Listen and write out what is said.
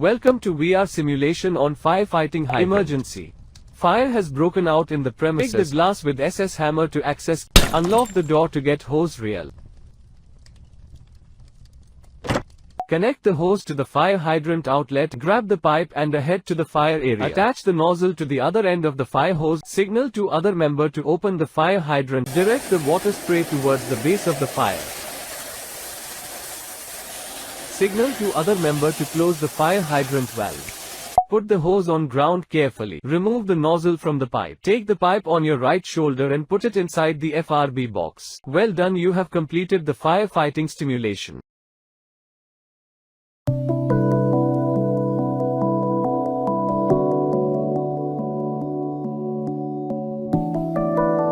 Welcome to VR simulation on firefighting hydrant. Emergency. Fire has broken out in the premises. Pick the glass with SS hammer to access. Unlock the door to get hose reel. Connect the hose to the fire hydrant outlet. Grab the pipe and head to the fire area. Attach the nozzle to the other end of the fire hose. Signal to other member to open the fire hydrant. Direct the water spray towards the base of the fire. Signal to other member to close the fire hydrant valve. Put the hose on ground carefully. Remove the nozzle from the pipe. Take the pipe on your right shoulder and put it inside the FRB box. Well done, you have completed the firefighting simulation.